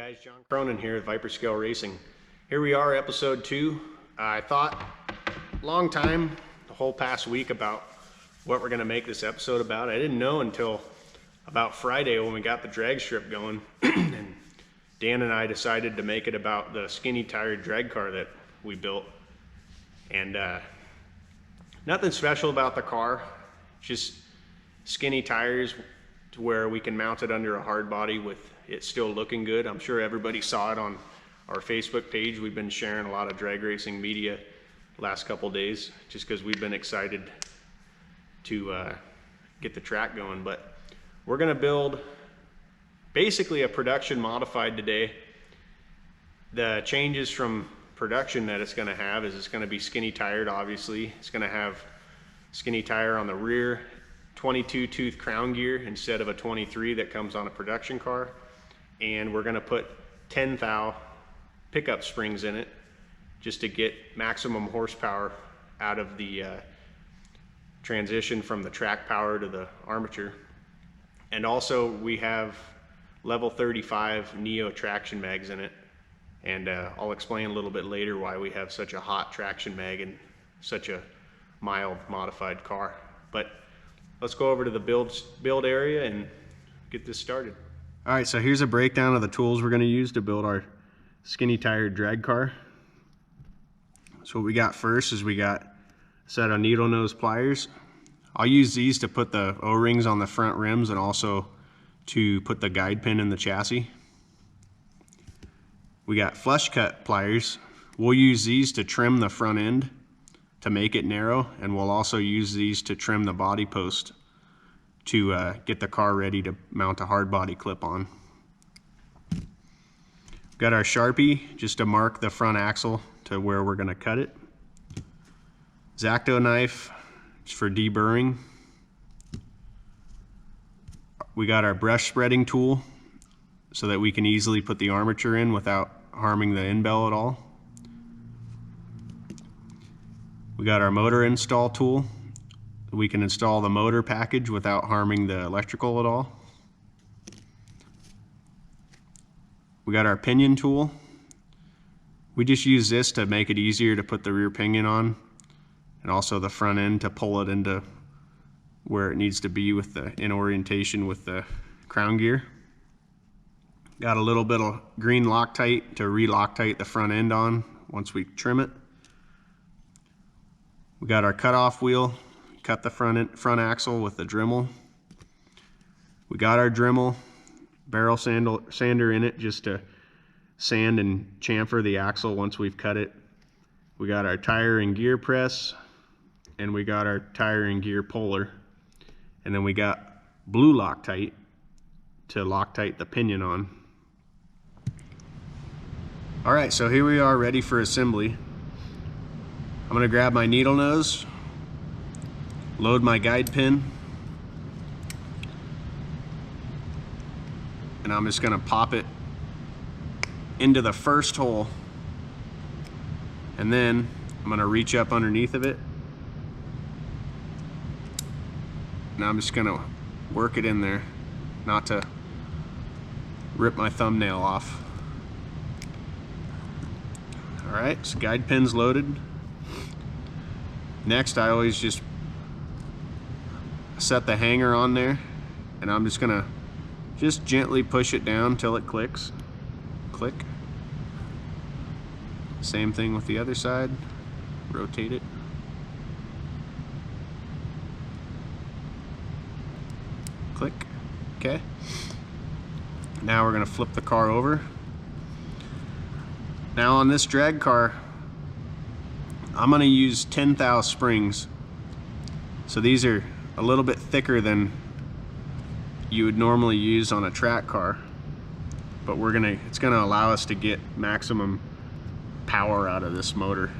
guys, John Cronin here with Viper Scale Racing. Here we are, episode 2. I thought long time, the whole past week, about what we're going to make this episode about. I didn't know until about Friday when we got the drag strip going. And Dan and I decided to make it about the skinny tired drag car that we built. And nothing special about the car, just skinny tires to where we can mount it under a hard body with it still looking good. I'm sure everybody saw it on our Facebook page. We've been sharing a lot of drag racing media the last couple days just because we've been excited to get the track going. But we're going to build basically a production modified today. The changes from production that it's going to have is it's going to be skinny tired, obviously. It's going to have skinny tire on the rear, 22 tooth crown gear instead of a 23 that comes on a production car. And we're going to put 10 thou pickup springs in it just to get maximum horsepower out of the transition from the track power to the armature. And also we have level 35 Neo traction mags in it, and I'll explain a little bit later why we have such a hot traction mag in such a mild modified car. But let's go over to the build area and get this started. All right, so here's a breakdown of the tools we're going to use to build our skinny tired drag car. So what we got first is we got a set of needle nose pliers. I'll use these to put the O-rings on the front rims and also to put the guide pin in the chassis. We got flush cut pliers. We'll use these to trim the front end to make it narrow, and we'll also use these to trim the body post to get the car ready to mount a hard body clip on. We've got our Sharpie just to mark the front axle to where we're going to cut it. X-Acto knife for deburring. We got our brush spreading tool so that we can easily put the armature in without harming the end bell at all. We got our motor install tool. We can install the motor package without harming the electrical at all. We got our pinion tool. We just use this to make it easier to put the rear pinion on, and also the front end to pull it into where it needs to be with the in orientation with the crown gear. Got a little bit of green Loctite to re-Loctite the front end on once we trim it. We got our cutoff wheel. Cut the front axle with the Dremel. We got our Dremel barrel sander in it just to sand and chamfer the axle once we've cut it. We got our tire and gear press, and we got our tire and gear puller, and then we got blue Loctite to Loctite the pinion on. All right, so here we are ready for assembly. I'm going to grab my needle nose, load my guide pin, and I'm just going to pop it into the first hole, and then I'm going to reach up underneath of it, and I'm just going to work it in there, not to rip my thumbnail off. Alright, so guide pin's loaded. Next, I always just set the hanger on there, and I'm just gonna just gently push it down till it clicks. Click. Same thing with the other side. Rotate it. Click. Okay. Now we're gonna flip the car over. Now on this drag car, I'm gonna use 10 thou springs. So these are a little bit thicker than you would normally use on a track car, but it's gonna allow us to get maximum power out of this motor.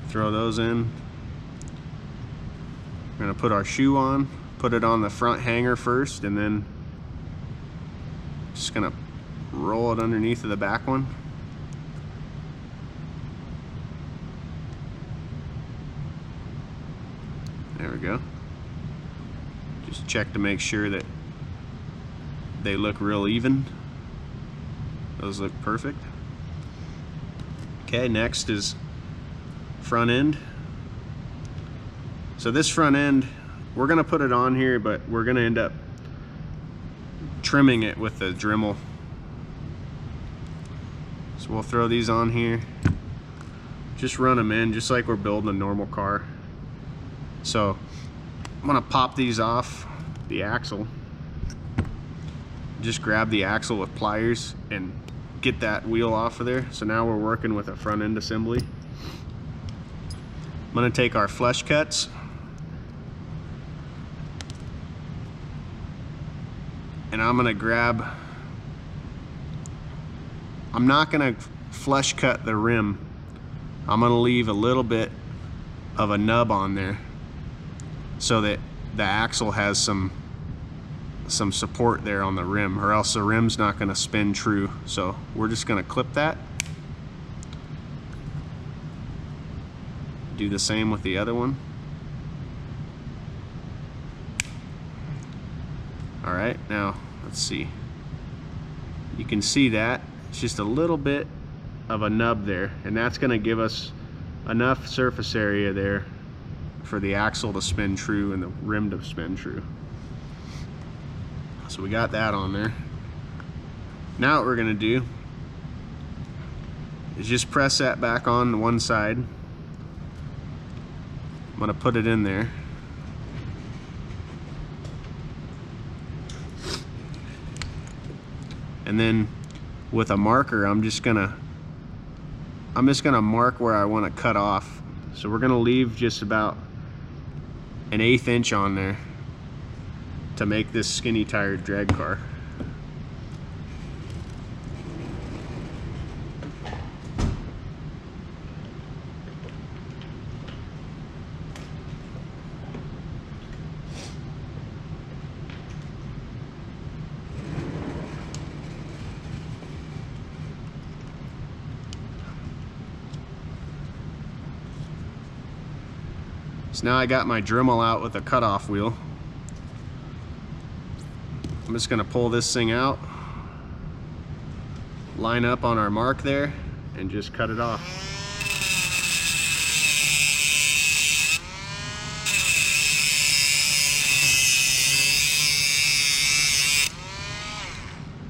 Throw those in. We're gonna put our shoe on, put it on the front hanger first, and then just gonna roll it underneath of the back one. There we go. Just check to make sure that they look real even. Those look perfect. Okay, next is front end. So this front end, we're gonna put it on here, but we're gonna end up trimming it with the Dremel. So we'll throw these on here. Just run them in, just like we're building a normal car. So I'm gonna pop these off the axle. Just grab the axle with pliers and get that wheel off of there. So now we're working with a front end assembly. I'm gonna take our flush cuts and I'm gonna grab, I'm not gonna flush cut the rim. I'm gonna leave a little bit of a nub on there so that the axle has some support there on the rim, or else the rim's not gonna spin true. So we're just gonna clip that. Do the same with the other one. All right, now let's see. You can see that it's just a little bit of a nub there, and that's gonna give us enough surface area there for the axle to spin true and the rim to spin true. So we got that on there. Now what we're gonna do is just press that back on the one side. I'm gonna put it in there. And then with a marker, I'm just gonna mark where I want to cut off. So we're gonna leave just about an 1/8 inch on there to make this skinny tired drag car. So now I got my Dremel out with a cutoff wheel. I'm just gonna pull this thing out, line up on our mark there, and just cut it off.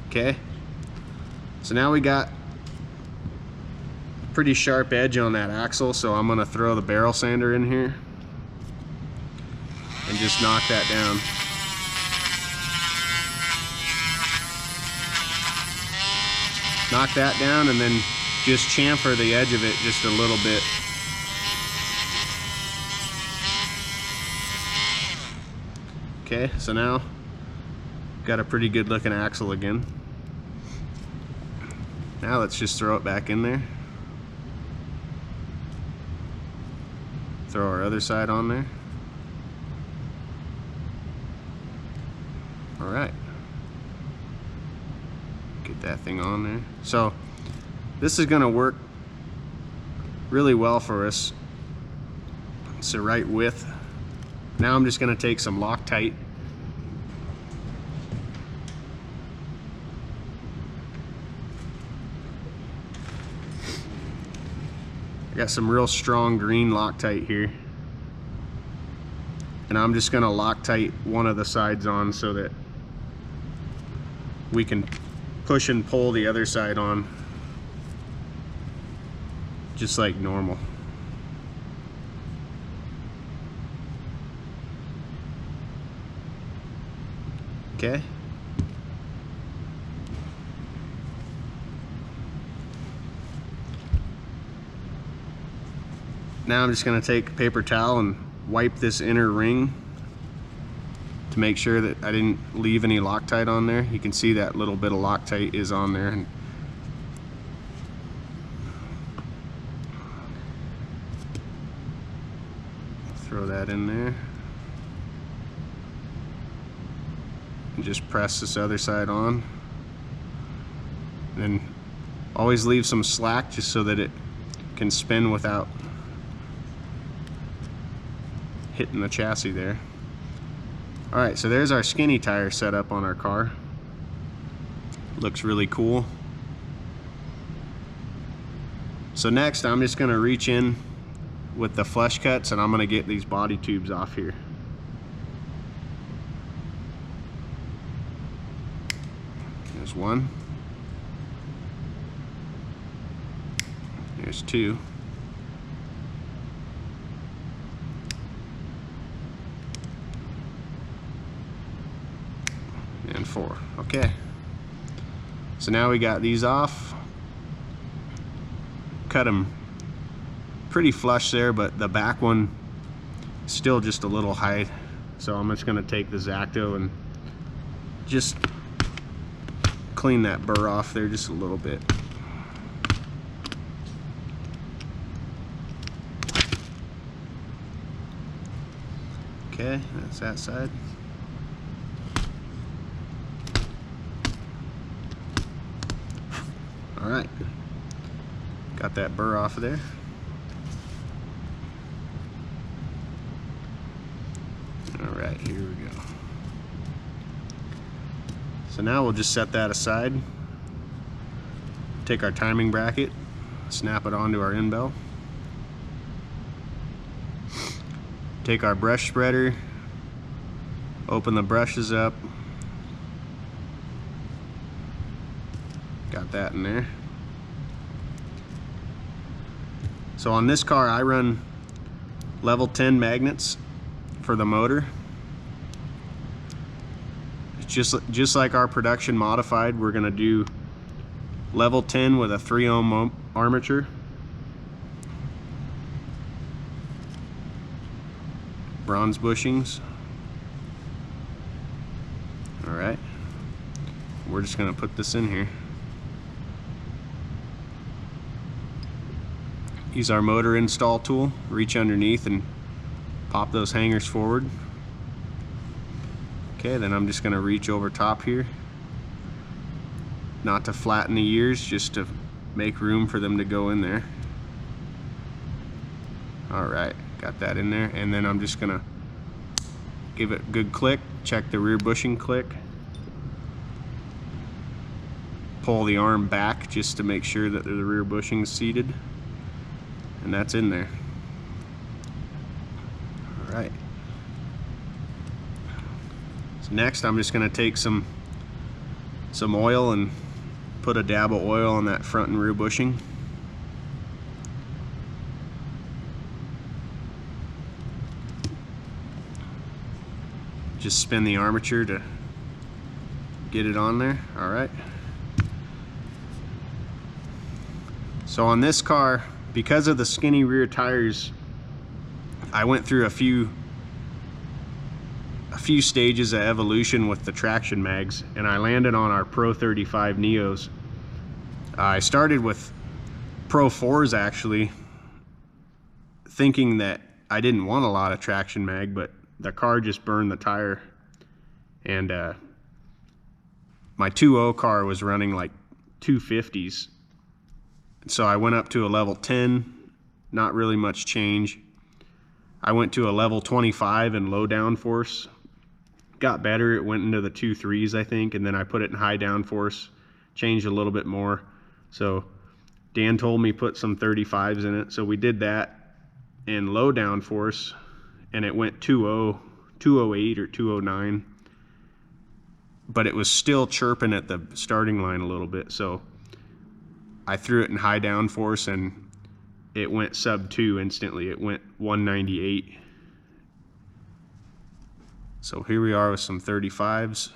Okay, so now we got a pretty sharp edge on that axle, so I'm gonna throw the barrel sander in here and just knock that down. Knock that down and then just chamfer the edge of it just a little bit. Okay, so now got a pretty good looking axle again. Now let's just throw it back in there. Throw our other side on there. All right. Get that thing on there. So this is gonna work really well for us. It's the right width. Now I'm just gonna take some Loctite. I got some real strong green Loctite here. And I'm just gonna Loctite one of the sides on so that we can push and pull the other side on just like normal. Okay. Now I'm just going to take a paper towel and wipe this inner ring to make sure that I didn't leave any Loctite on there. You can see that little bit of Loctite is on there. And throw that in there. And just press this other side on. And then always leave some slack just so that it can spin without hitting the chassis there. Alright, so there's our skinny tire set up on our car. Looks really cool. So next I'm just gonna reach in with the flush cuts and I'm gonna get these body tubes off here. There's one. There's two. And four. Okay. So now we got these off. Cut them pretty flush there, but the back one is still just a little high. So I'm just gonna take the X-Acto and just clean that burr off there just a little bit. Okay, that's that side. All right, got that burr off of there. All right, here we go. So now we'll just set that aside. Take our timing bracket, snap it onto our end bell. Take our brush spreader, open the brushes up. Got that in there. So on this car I run level 10 magnets for the motor. It's just like our production modified, we're gonna do level 10 with a 3 ohm armature. Bronze bushings. All right, we're just gonna put this in here. Use our motor install tool, reach underneath and pop those hangers forward. Okay, then I'm just gonna reach over top here. Not to flatten the ears, just to make room for them to go in there. All right, got that in there, and then I'm just gonna give it a good click, check the rear bushing click, pull the arm back just to make sure that the rear bushing is seated, and that's in there. All right. So next I'm just gonna take some oil and put a dab of oil on that front and rear bushing. Just spin the armature to get it on there. All right. So on this car, because of the skinny rear tires, I went through a few stages of evolution with the traction mags, and I landed on our Pro 35 Neos. I started with Pro 4s actually, thinking that I didn't want a lot of traction mag, but the car just burned the tire, and my 2.0 car was running like 250s. So I went up to a level 10, not really much change. I went to a level 25 in low downforce. Got better, it went into the 2.3s I think, and then I put it in high downforce, changed a little bit more. So Dan told me put some 35s in it, so we did that in low downforce, and it went 2.0, 208 or 209, but it was still chirping at the starting line a little bit, so I threw it in high downforce and it went sub 2 instantly. It went 198. So here we are with some 35s.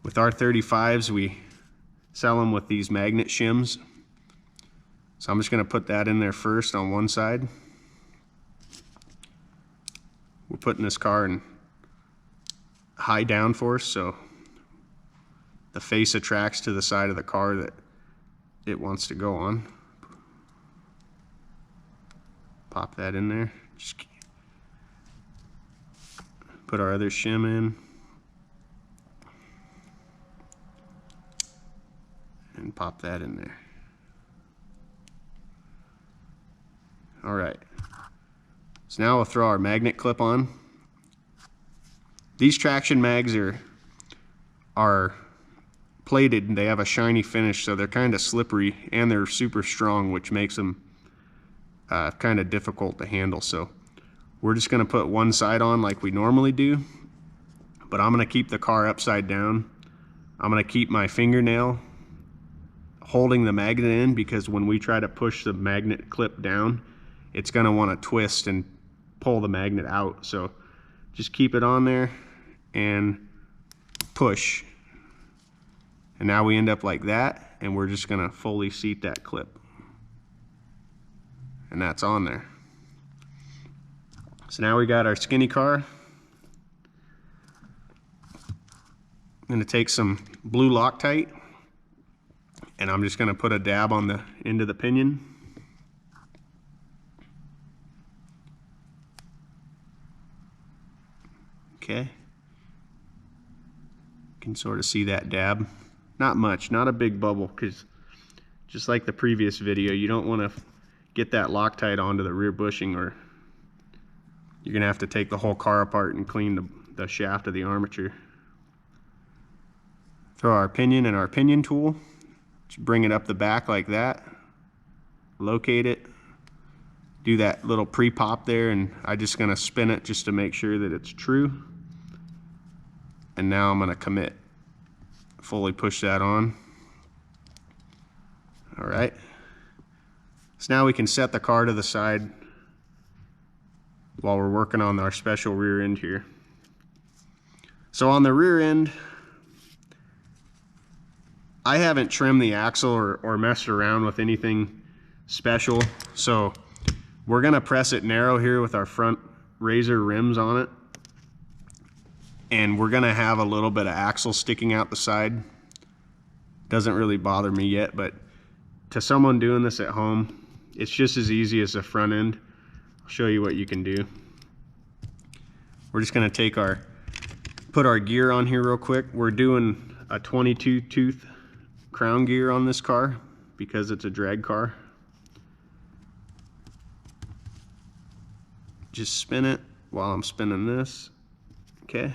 With our 35s, we sell them with these magnet shims. So I'm just going to put that in there first on one side. We're putting this car in high downforce, so the face attracts to the side of the car that it wants to go on. Pop that in there. Just put our other shim in. And pop that in there. All right. So now we'll throw our magnet clip on. These traction mags are plated, they have a shiny finish, so they're kind of slippery, and they're super strong, which makes them kind of difficult to handle. So we're just going to put one side on like we normally do, but I'm going to keep the car upside down. I'm going to keep my fingernail holding the magnet in, because when we try to push the magnet clip down, it's going to want to twist and pull the magnet out. So just keep it on there and push. And now we end up like that, and we're just going to fully seat that clip. And that's on there. So now we got our skinny car. I'm going to take some blue Loctite, and I'm just going to put a dab on the end of the pinion. Okay. You can sort of see that dab. Not much, not a big bubble, because just like the previous video, you don't want to get that Loctite onto the rear bushing, or you're going to have to take the whole car apart and clean the shaft of the armature. Throw our pinion in our pinion tool. Just bring it up the back like that. Locate it. Do that little pre-pop there, and I'm just going to spin it just to make sure that it's true. And now I'm going to commit. Fully push that on. All right. So now we can set the car to the side while we're working on our special rear end here. So on the rear end, I haven't trimmed the axle or messed around with anything special. So we're gonna press it narrow here with our front razor rims on it. And we're gonna have a little bit of axle sticking out the side. Doesn't really bother me yet, but to someone doing this at home, it's just as easy as the front end. I'll show you what you can do. We're just gonna put our gear on here real quick. We're doing a 22 tooth crown gear on this car because it's a drag car. Just spin it while I'm spinning this. Okay,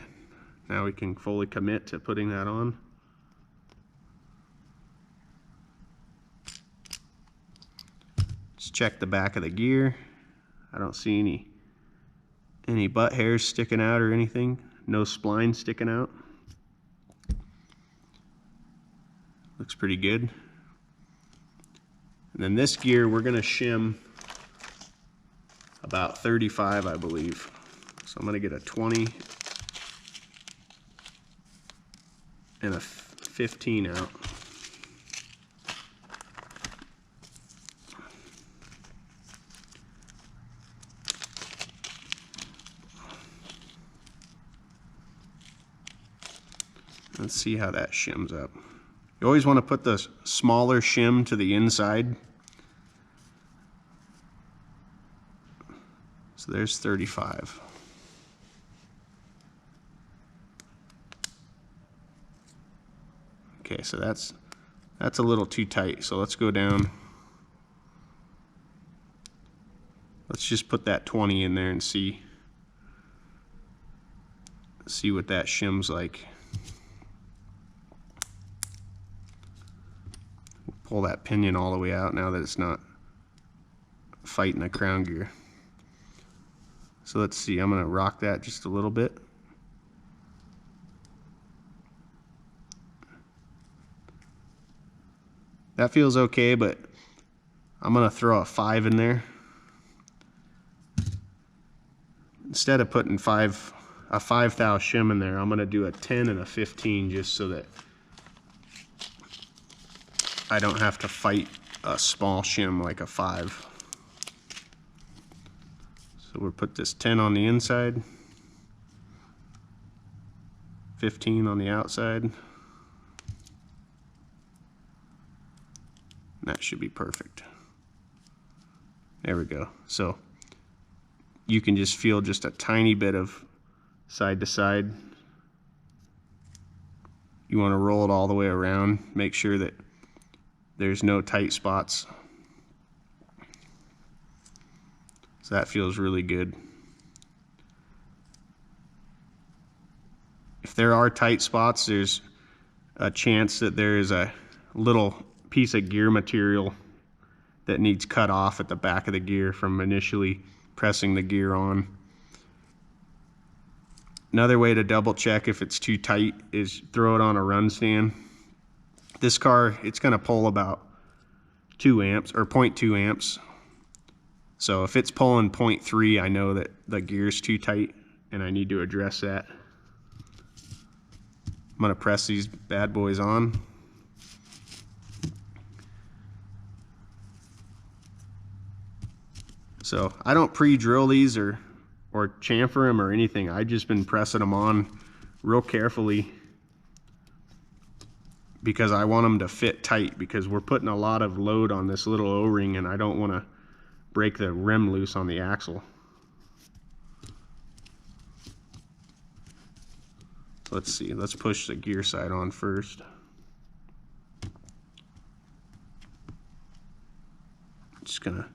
now we can fully commit to putting that on. Just check the back of the gear. I don't see any butt hairs sticking out or anything. No spline sticking out. Looks pretty good. And then this gear we're gonna shim about 35, I believe. So I'm gonna get a 20 and a 15 out. Let's see how that shims up. You always want to put the smaller shim to the inside. So there's 35. Okay, so that's a little too tight. So let's go down. Let's just put that 20 in there and see what that shims like. Pull that pinion all the way out now that it's not fighting the crown gear. So let's see, I'm gonna rock that just a little bit. That feels okay, but I'm gonna throw a 5 in there. Instead of putting a 5 thou shim in there, I'm gonna do a 10 and a 15 just so that I don't have to fight a small shim like a 5. So we'll put this 10 on the inside, 15 on the outside. And that should be perfect. There we go. So you can just feel just a tiny bit of side to side. You want to roll it all the way around, make sure that there's no tight spots. So that feels really good. If there are tight spots, there's a chance that there is a little piece of gear material that needs cut off at the back of the gear from initially pressing the gear on. Another way to double check if it's too tight is throw it on a run stand. This car, it's going to pull about 2 amps or 0.2 amps. So if it's pulling 0.3, I know that the gear's too tight and I need to address that. I'm going to press these bad boys on. So I don't pre-drill these or chamfer them or anything. I've just been pressing them on real carefully because I want them to fit tight, because we're putting a lot of load on this little O-ring and I don't want to break the rim loose on the axle. Let's see, let's push the gear side on first. Just gonna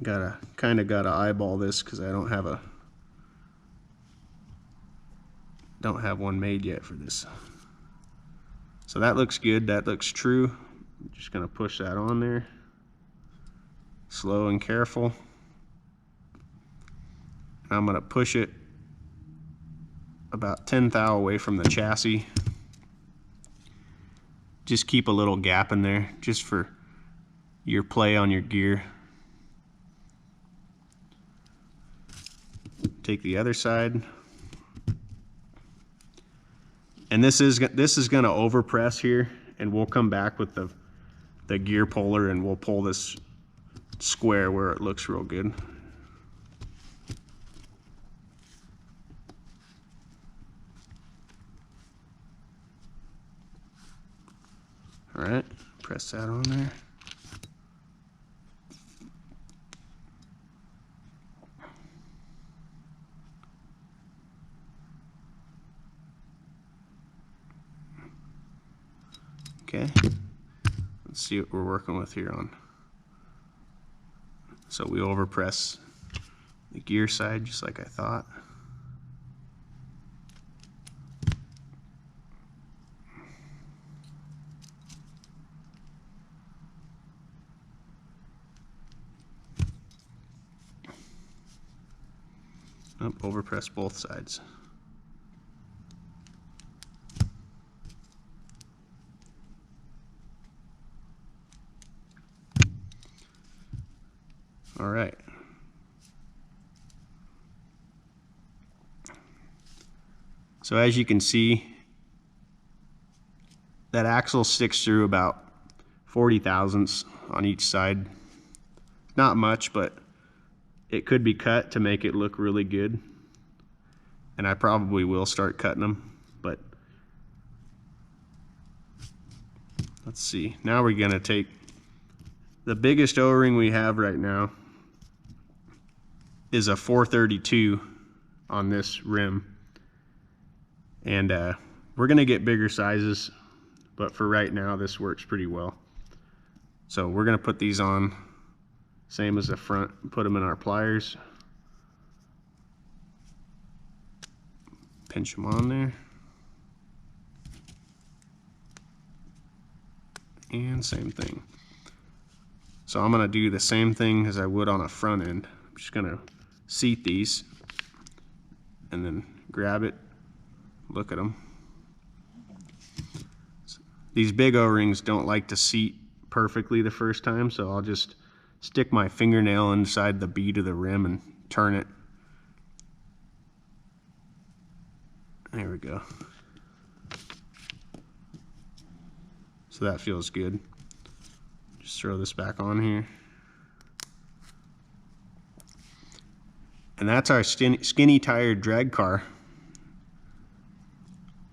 gotta eyeball this because I don't have one made yet for this. So that looks good, that looks true. I'm just gonna push that on there. Slow and careful. I'm gonna push it about 10 thou away from the chassis. Just keep a little gap in there just for your play on your gear. Take the other side. And this is gonna overpress here, and we'll come back with the gear puller and we'll pull this square where it looks real good. All right, press that on there. Okay, let's see what we're working with here on. So we overpress the gear side just like I thought. Overpress both sides. All right. So as you can see, that axle sticks through about 40 thousandths on each side. Not much, but it could be cut to make it look really good. And I probably will start cutting them, but let's see. Now we're gonna take the biggest O-ring we have right now is a 432 on this rim. And we're gonna get bigger sizes, but for right now, this works pretty well. So we're gonna put these on, same as the front, put them in our pliers. Pinch them on there. And same thing. So I'm gonna do the same thing as I would on a front end. I'm just gonna seat these and then grab it, look at them. These big O-rings don't like to seat perfectly the first time, so I'll just stick my fingernail inside the bead of the rim and turn it. There we go. So that feels good. Just throw this back on here. And that's our skinny tired drag car.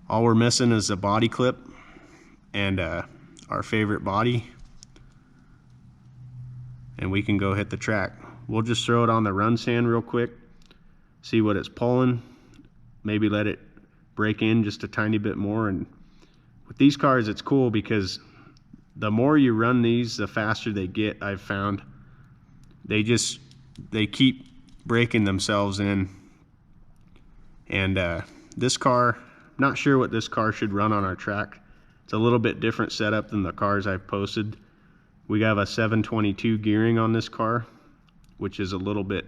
All we're missing is a body clip and our favorite body. And we can go hit the track. We'll just throw it on the run stand real quick, see what it's pulling, maybe let it break in just a tiny bit more. And with these cars, it's cool because the more you run these, the faster they get. I've found they keep breaking themselves in. And this car, Not sure what this car should run on our track. It's a little bit different setup than the cars I've posted. We have a 722 gearing on this car, which is a little bit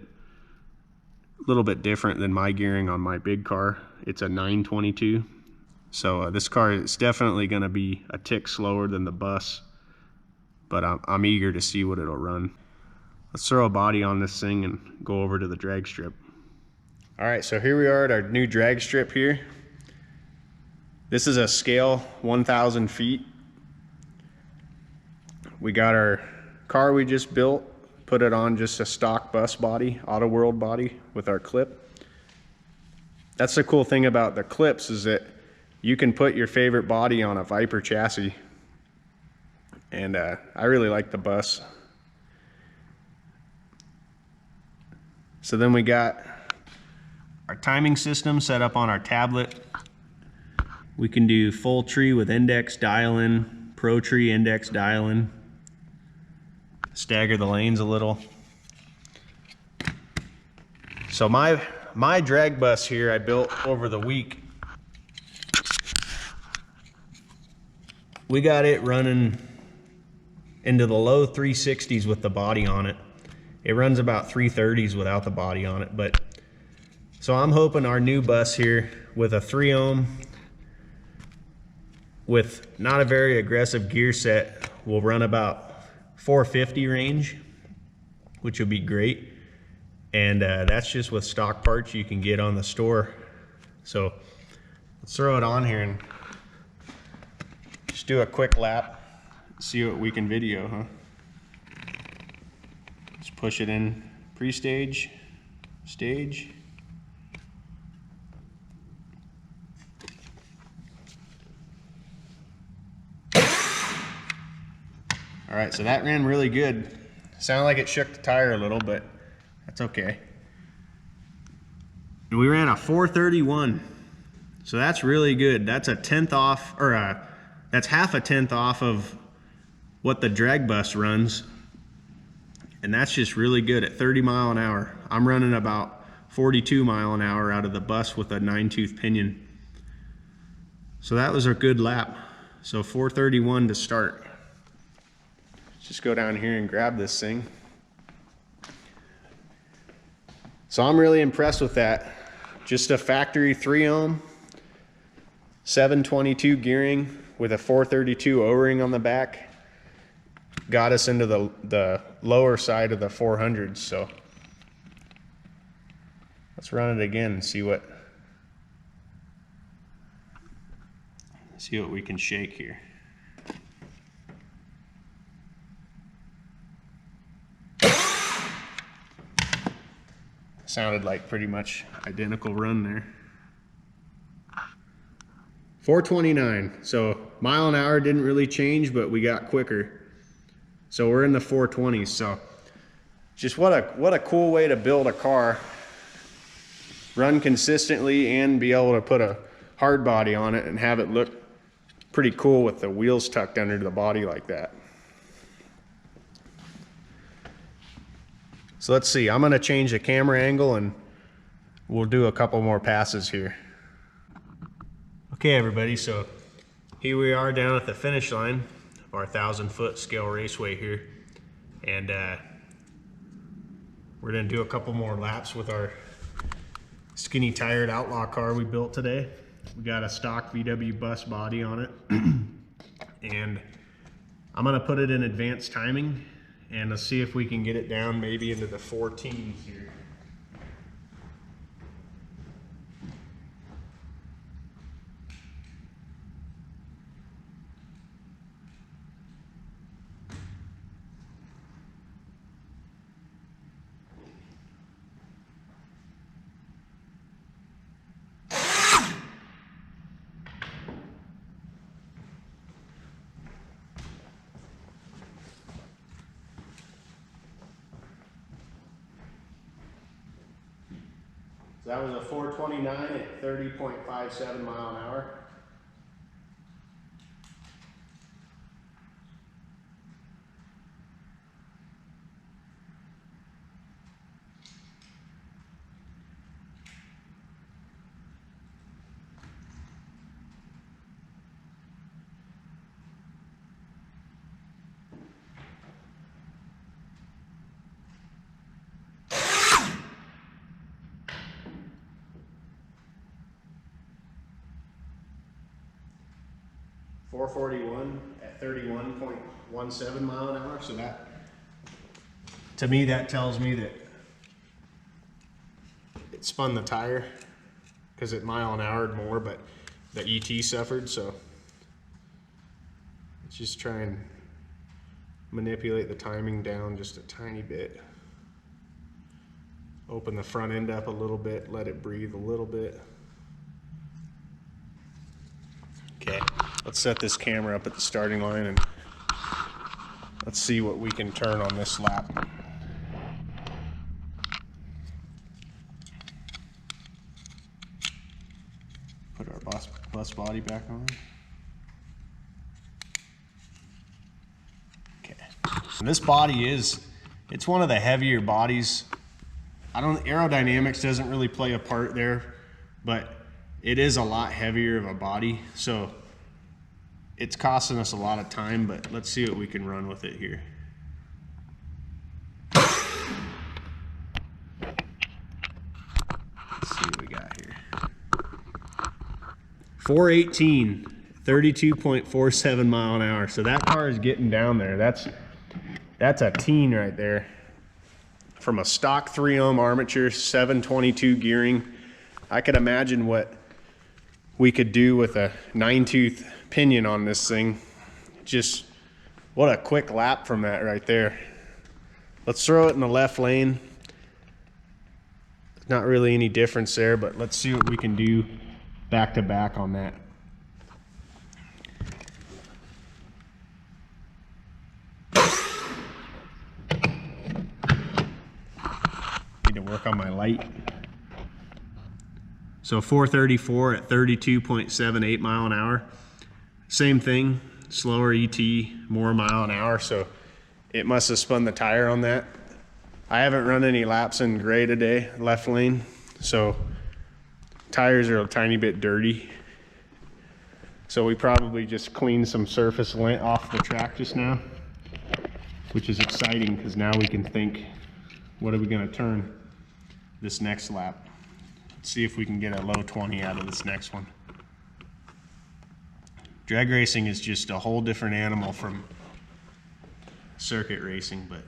different than my gearing on my big car. It's a 922. So this car is definitely going to be a tick slower than the bus, but I'm eager to see what it'll run. Let's throw a body on this thing and go over to the drag strip. All right, so here we are at our new drag strip here. This is a scale 1,000 feet. We got our car we just built, put it on just a stock bus body, Auto World body with our clip. That's the cool thing about the clips, is that you can put your favorite body on a Viper chassis. And I really like the bus. So then we got our timing system set up on our tablet. We can do full tree with index dial-in, pro tree index dial-in, stagger the lanes a little. So my drag bus here I built over the week. We got it running into the low 360s with the body on it. It runs about 330s without the body on it, but so I'm hoping our new bus here with a 3 ohm with not a very aggressive gear set will run about 450 range, which will be great. And that's just with stock parts you can get on the store. So let's throw it on here and just do a quick lap, see what we can video, huh? Just push it in pre-stage, stage. All right, so that ran really good. Sounded like it shook the tire a little, but that's okay. And we ran a 431, so that's really good. That's a tenth off, or that's half a tenth off of what the drag bus runs, and that's just really good at 30 mile an hour. I'm running about 42 mile an hour out of the bus with a 9-tooth pinion. So that was a good lap. So 431 to start. Just go down here and grab this thing. So I'm really impressed with that. Just a factory 3 ohm, 722 gearing with a 432 O-ring on the back. Got us into the lower side of the 400s. So let's run it again and see what we can shake here. Sounded like pretty much identical run there. 429, so mile an hour didn't really change, but we got quicker. So we're in the 420s. So just what a cool way to build a car, run consistently and be able to put a hard body on it and have it look pretty cool with the wheels tucked under the body like that. So let's see, I'm gonna change the camera angle and we'll do a couple more passes here. Okay everybody, so here we are down at the finish line of our 1,000-foot scale raceway here. And we're gonna do a couple more laps with our skinny tired outlaw car we built today. We got a stock VW bus body on it. And I'm gonna put it in advanced timing and let's see if we can get it down maybe into the 14s here. So that was a 429 at 30.57 mile an hour. 441 at 31.17 mile an hour. So that, to me, that tells me that it spun the tire because it mile an hour more, but the ET suffered. So let's just try and manipulate the timing down just a tiny bit. Open the front end up a little bit, let it breathe a little bit. Okay, let's set this camera up at the starting line and let's see what we can turn on this lap. Put our bus body back on. Okay, and this body it's one of the heavier bodies. Aerodynamics doesn't really play a part there, but it is a lot heavier of a body, so it's costing us a lot of time, but let's see what we can run with it here. Let's see what we got here. 418, 32.47 mile an hour. So that car is getting down there. That's a teen right there. From a stock 3-ohm armature, 722 gearing. I could imagine what we could do with a 9-tooth pinion on this thing. Just what a quick lap from that right there. Let's throw it in the left lane. Not really any difference there, but let's see what we can do back to back on that. Need to work on my light. So 434 at 32.78 mile an hour. Same thing, slower ET, more mile an hour, so it must have spun the tire on that. I haven't run any laps in gray today, left lane, so tires are a tiny bit dirty. So we probably just cleaned some surface lint off the track just now, which is exciting because now we can think, what are we gonna turn this next lap? Let's see if we can get a low 20 out of this next one. Drag racing is just a whole different animal from circuit racing, but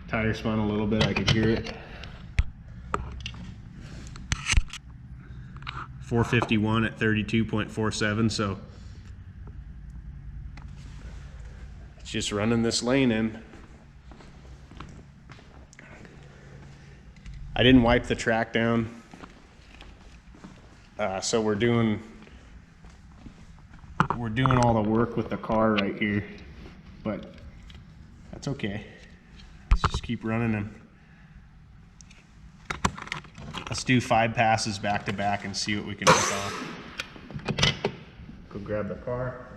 tire spun a little bit, I could hear it. 451 at 32.47, so it's just running this lane in. I didn't wipe the track down, so we're doing all the work with the car right here, but that's okay. Let's just keep running them. Let's do 5 passes back to back and see what we can pick off. Go grab the car.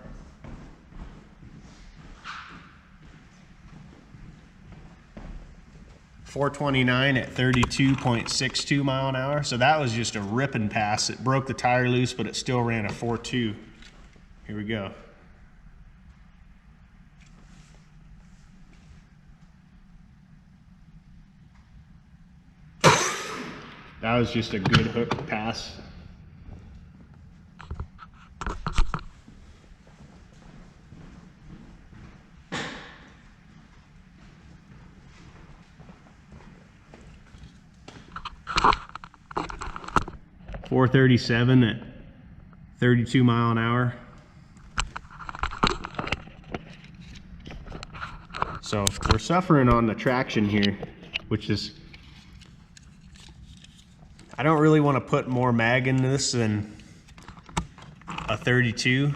.429 at 32.62 mile an hour. So that was just a ripping pass. It broke the tire loose, but it still ran a 4.2. Here we go. That was just a good hook pass. .437 at 32 mile an hour. So we're suffering on the traction here, which is, I don't really want to put more mag into this than a 32.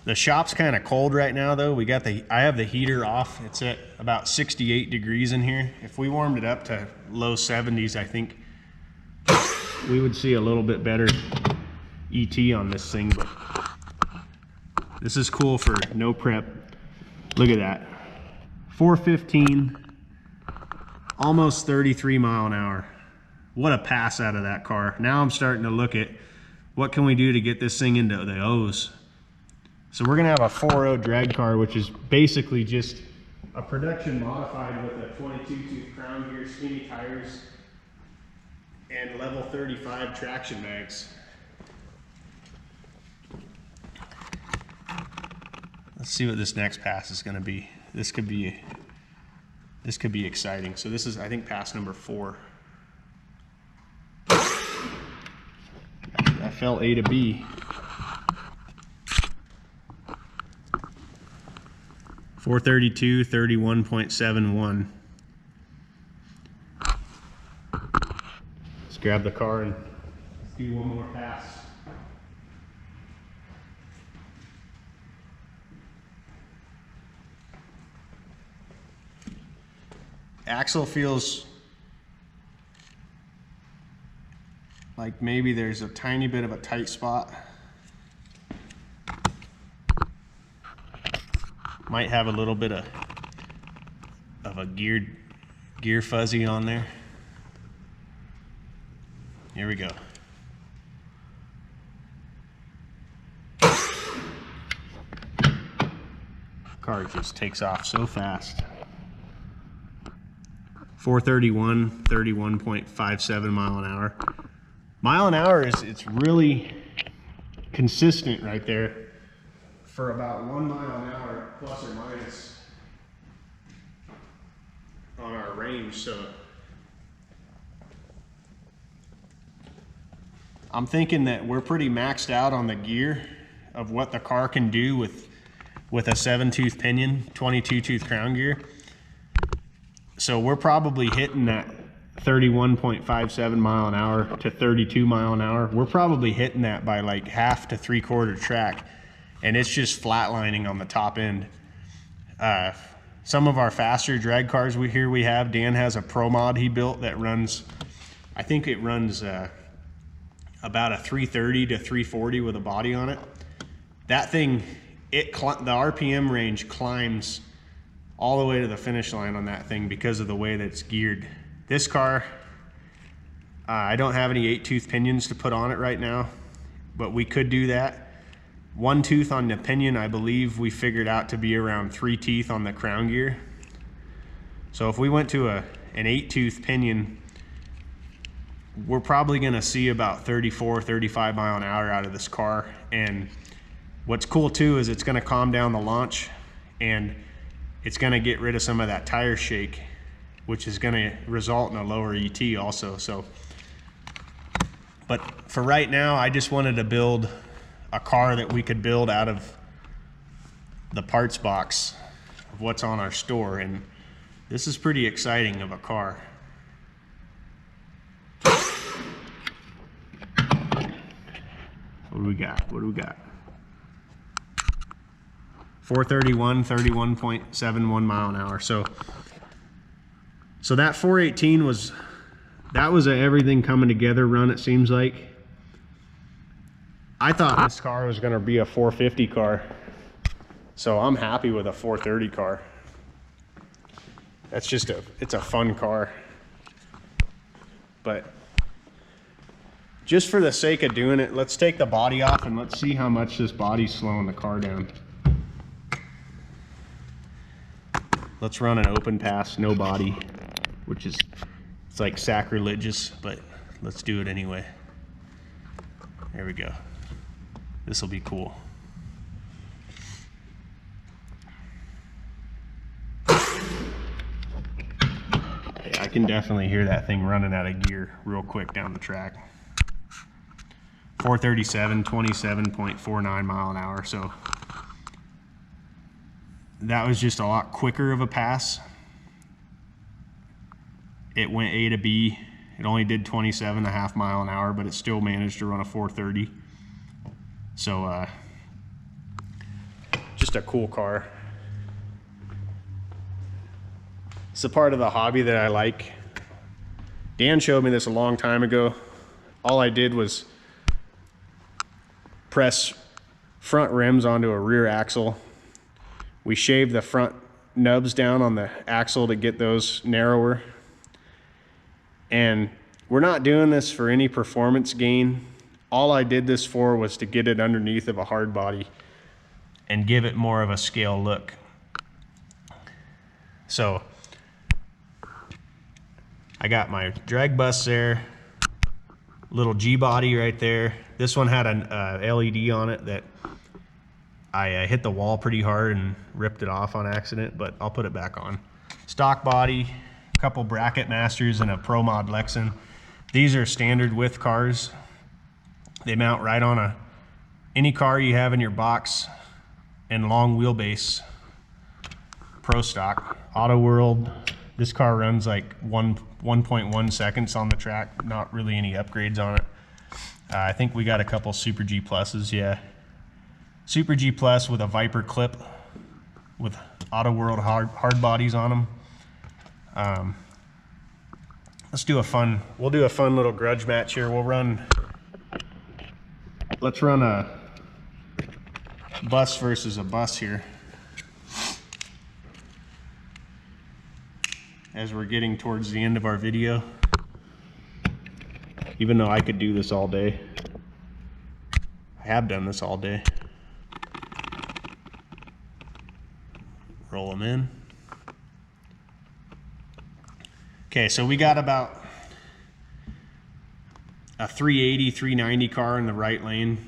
The shop's kind of cold right now though. I have the heater off. It's at about 68 degrees in here. If we warmed it up to low 70s, I think we would see a little bit better ET on this thing, but this is cool for no prep. Look at that. 415, almost 33 mile an hour. What a pass out of that car. Now I'm starting to look at what can we do to get this thing into the O's. So we're gonna have a 4.0 drag car, which is basically just a production modified with a 22-tooth crown gear, skinny tires, and level 35 traction bags. Let's see what this next pass is going to be. This could be exciting. So this is, I think, pass number 4. I fell A to B. 432, 31.71. Let's grab the car and do one more pass. Axle feels like maybe there's a tiny bit of a tight spot. Might have a little bit of a gear fuzzy on there. Here we go. Car just takes off so fast. 431, 31.57 mile an hour. Mile an hour it's really consistent right there for about 1 mile an hour plus or minus on our range. So I'm thinking that we're pretty maxed out on the gear of what the car can do with a 7-tooth pinion, 22-tooth crown gear. So we're probably hitting that 31.57 mile an hour to 32 mile an hour. We're probably hitting that by like half to 3/4 track, and it's just flatlining on the top end. Some of our faster drag cars we have, Dan has a Pro Mod he built that runs, I think it runs about a 330 to 340 with a body on it. That thing, the RPM range climbs all the way to the finish line on that thing because of the way that it's geared. This car, I don't have any 8-tooth pinions to put on it right now, but we could do that. 1 tooth on the pinion, I believe we figured out to be around 3 teeth on the crown gear. So if we went to an 8-tooth pinion, we're probably gonna see about 34, 35 mile an hour out of this car. And what's cool too is it's gonna calm down the launch, and it's gonna get rid of some of that tire shake, which is gonna result in a lower ET also. So, but for right now, I just wanted to build a car that we could build out of the parts box of what's on our store. And this is pretty exciting of a car. What do we got? What do we got? 431, 31.71 mile an hour. So that 418 was everything coming together run, it seems like. I thought this car was gonna be a 450 car. So I'm happy with a 430 car. That's just it's a fun car. But just for the sake of doing it, let's take the body off and let's see how much this body's slowing the car down. Let's run an open pass, no body, which is, it's like sacrilegious, but let's do it anyway. There we go. This will be cool. Yeah, I can definitely hear that thing running out of gear real quick down the track. 437, 27.49 mile an hour. So that was just a lot quicker of a pass. It went A to B. It only did 27.5 mile an hour, but it still managed to run a 430. So just a cool car. It's a part of the hobby that I like. Dan showed me this a long time ago. All I did was press front rims onto a rear axle. We shaved the front nubs down on the axle to get those narrower. And we're not doing this for any performance gain. All I did this for was to get it underneath of a hard body and give it more of a scale look. So I got my drag bus there, little G body right there. This one had an LED on it that I hit the wall pretty hard and ripped it off on accident, but I'll put it back on. Stock body, a couple bracket masters, and a Pro Mod Lexan. These are standard width cars. They mount right on any car you have in your box, and long wheelbase. Pro stock. Auto World. This car runs like 1.1 seconds on the track. Not really any upgrades on it. I think we got a couple Super G Pluses, yeah. Super G Plus with a Viper clip with Auto World hard bodies on them. Let's do we'll do a fun little grudge match here. Let's run a bus versus a bus here. As we're getting towards the end of our video. Even though I could do this all day. I have done this all day. Roll them in. Okay, so we got about a 380, 390 car in the right lane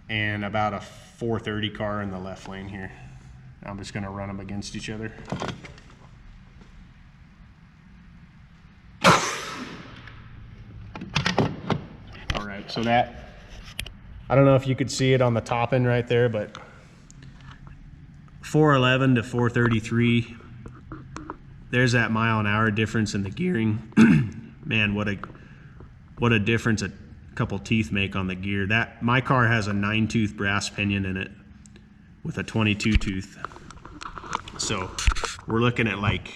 and about a 430 car in the left lane here. I'm just going to run them against each other. All right, so that, I don't know if you could see it on the top end right there, but 411 to 433, there's that mile-an-hour difference in the gearing. Man, what a difference a couple teeth make on the gear. My car has a 9-tooth brass pinion in it with a 22 tooth. So we're looking at like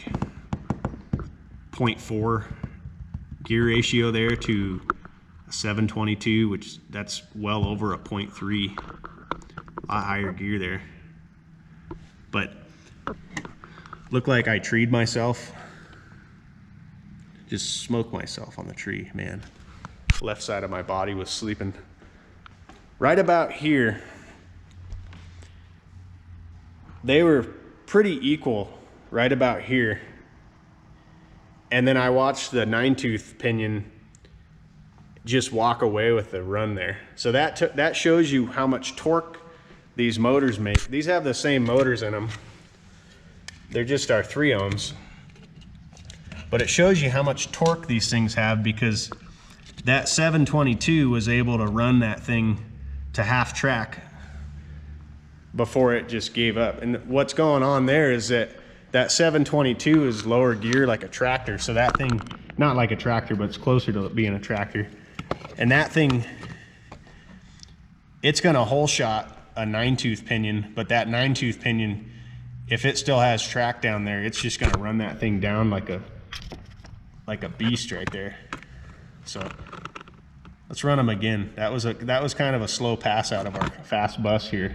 0.4 gear ratio there to a 722, which that's well over a 0.3. A lot higher gear there. But looked like I treed myself. Just smoked myself on the tree, man. Left side of my body was sleeping. Right about here, they were pretty equal right about here. And then I watched the 9-tooth pinion just walk away with the run there. So that shows you how much torque these motors make. These have the same motors in them. They're just our 3 ohms. But it shows you how much torque these things have, because that 722 was able to run that thing to half track before it just gave up. And what's going on there is that 722 is lower gear like a tractor. So that thing, not like a tractor, but it's closer to being a tractor. And that thing, it's gonna hole shot a 9-tooth pinion, but that 9-tooth pinion, if it still has track down there, it's just gonna run that thing down like a beast right there. So let's run them again. That was kind of a slow pass out of our fast bus here.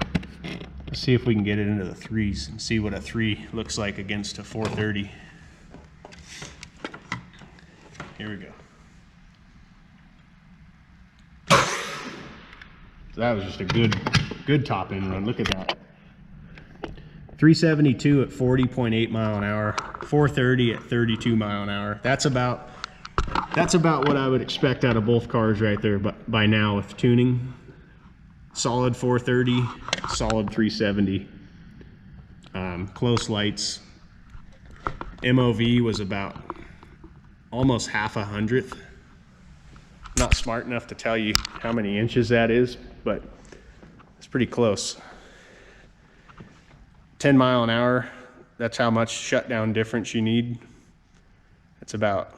Let's see if we can get it into the 3s and see what a 3 looks like against a 430. Here we go. So that was just a good top end run. Look at that. 372 at 40.8 mile an hour, 430 at 32 mile an hour. That's about what I would expect out of both cars right there, but by now with tuning. Solid 430, solid 370. Close lights. MOV was about almost half a hundredth. Not smart enough to tell you how many inches that is, but it's pretty close. 10 mile an hour, that's how much shutdown difference you need. It's about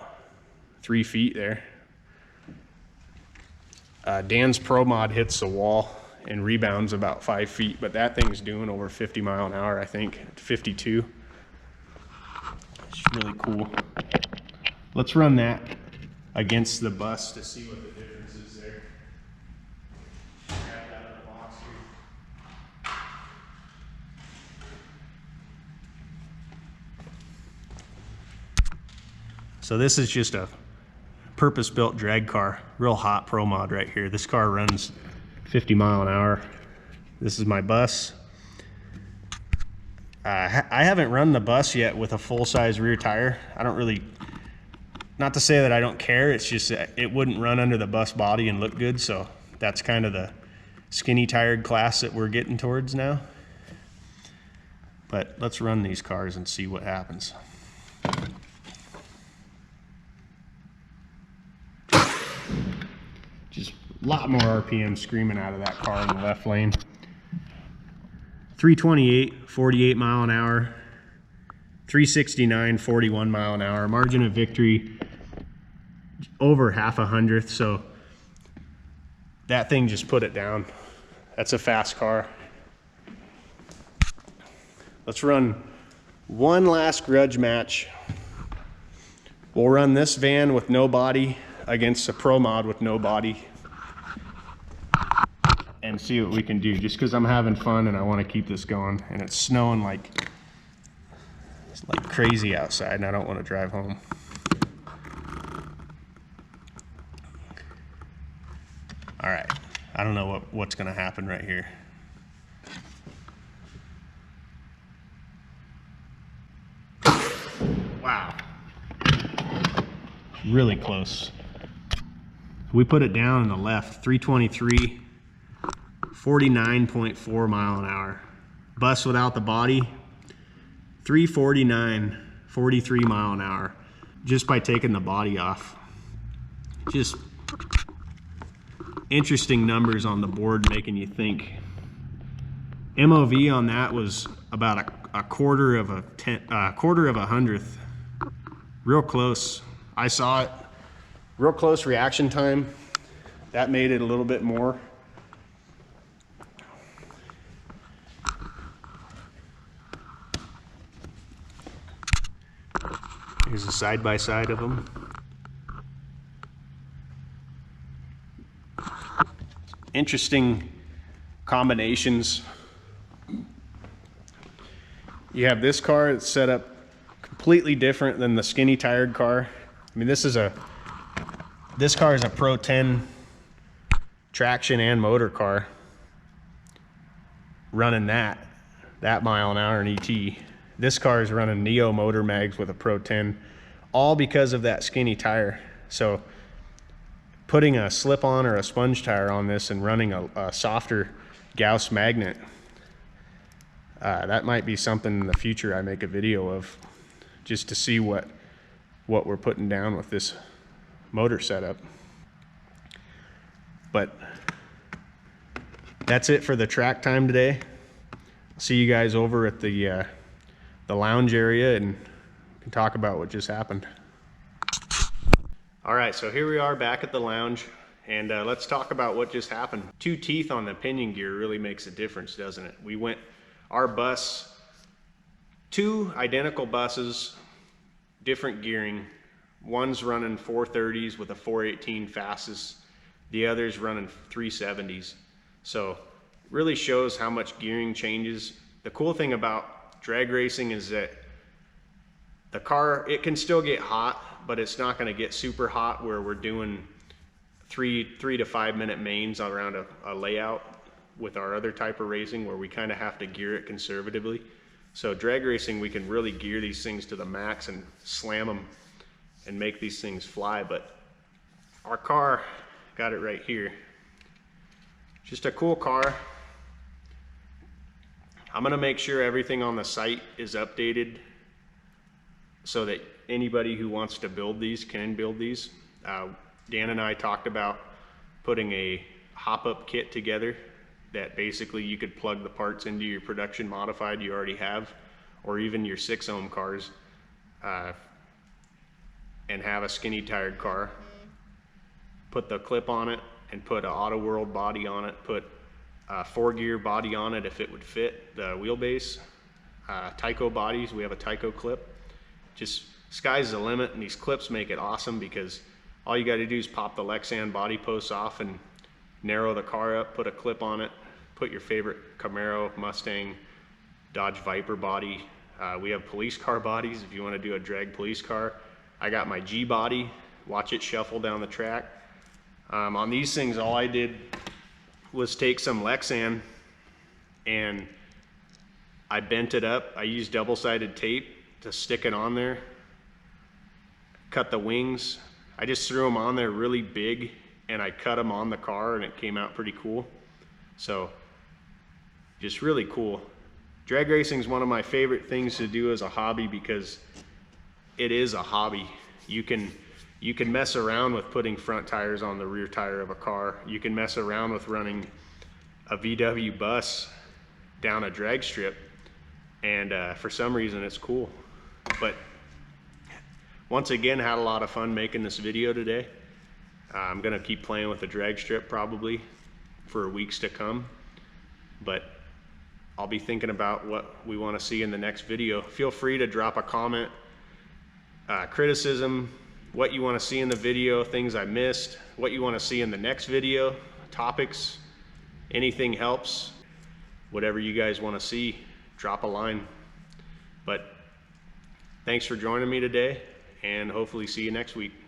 3 feet there. Dan's Pro Mod hits the wall and rebounds about 5 feet, but that thing's doing over 50 mile an hour, I think, 52. It's really cool. Let's run that against the bus to see what the difference is there. Grab that out of the box here. So this is just a purpose-built drag car, real hot Pro Mod right here. This car runs 50 mile an hour. This is my bus. I haven't run the bus yet with a full-size rear tire. I don't really, not to say that I don't care, it's just that it wouldn't run under the bus body and look good, so that's kind of the skinny tired class that we're getting towards now. But let's run these cars and see what happens. Just a lot more RPM screaming out of that car in the left lane. 328, 48 mile an hour. 369, 41 mile an hour. Margin of victory over half a hundredth. So that thing just put it down. That's a fast car. Let's run one last grudge match. We'll run this van with no body against a Pro Mod with no body and see what we can do, just because I'm having fun and I want to keep this going. And it's snowing like crazy outside and I don't want to drive home. All right, I don't know what's going to happen right here. Wow. Really close. We put it down in the left, 323, 49.4 mile an hour. Bus without the body, 349, 43 mile an hour, just by taking the body off. Just interesting numbers on the board making you think. MOV on that was about a quarter of a hundredth. Real close. I saw it. Real close reaction time. That made it a little bit more. Here's a side-by-side of them. Interesting combinations. You have this car that's set up completely different than the skinny tired car. I mean, this car is a Pro 10 traction and motor car running that mile an hour in ET. This car is running Neo motor mags with a Pro 10, all because of that skinny tire. So putting a slip-on or a sponge tire on this and running a softer Gauss magnet, that might be something in the future I make a video of, just to see what we're putting down with this motor setup. But that's it for the track time today. See you guys over at the lounge area and we can talk about what just happened. All right, so here we are back at the lounge, and let's talk about what just happened. 2 teeth on the pinion gear really makes a difference, doesn't it? We went, our bus, 2 identical buses, different gearing. One's running 430s with a 418 fastest, the other's running 370s. So really shows how much gearing changes. The cool thing about drag racing is that the car, it can still get hot, but it's not going to get super hot where we're doing 3 to 5 minute mains around a layout with our other type of racing where we kind of have to gear it conservatively. So drag racing, we can really gear these things to the max and slam them and make these things fly. But our car, got it right here. Just a cool car. I'm gonna make sure everything on the site is updated so that anybody who wants to build these can build these. Dan and I talked about putting a hop-up kit together that basically you could plug the parts into your production modified you already have, or even your 6-ohm cars, and have a skinny tired car, put the clip on it and put an Auto World body on it, put a 4-gear body on it if it would fit the wheelbase, Tyco bodies, we have a Tyco clip. Just sky's the limit, and these clips make it awesome because all you got to do is pop the Lexan body posts off and narrow the car up, put a clip on it, put your favorite Camaro, Mustang, Dodge Viper body. We have police car bodies if you want to do a drag police car. I got my G body, watch it shuffle down the track. On these things, all I did was take some Lexan and I bent it up. I used double-sided tape to stick it on there, cut the wings. I just threw them on there really big and I cut them on the car and it came out pretty cool. So just really cool. Drag racing is one of my favorite things to do as a hobby because it is a hobby. You can mess around with putting front tires on the rear tire of a car. You can mess around with running a VW bus down a drag strip, and for some reason it's cool. But once again, had a lot of fun making this video today. I'm gonna keep playing with the drag strip probably for weeks to come, but I'll be thinking about what we want to see in the next video. Feel free to drop a comment, criticism, what you want to see in the video, things I missed, what you want to see in the next video, topics, anything helps. Whatever you guys want to see, drop a line. But thanks for joining me today, and hopefully see you next week.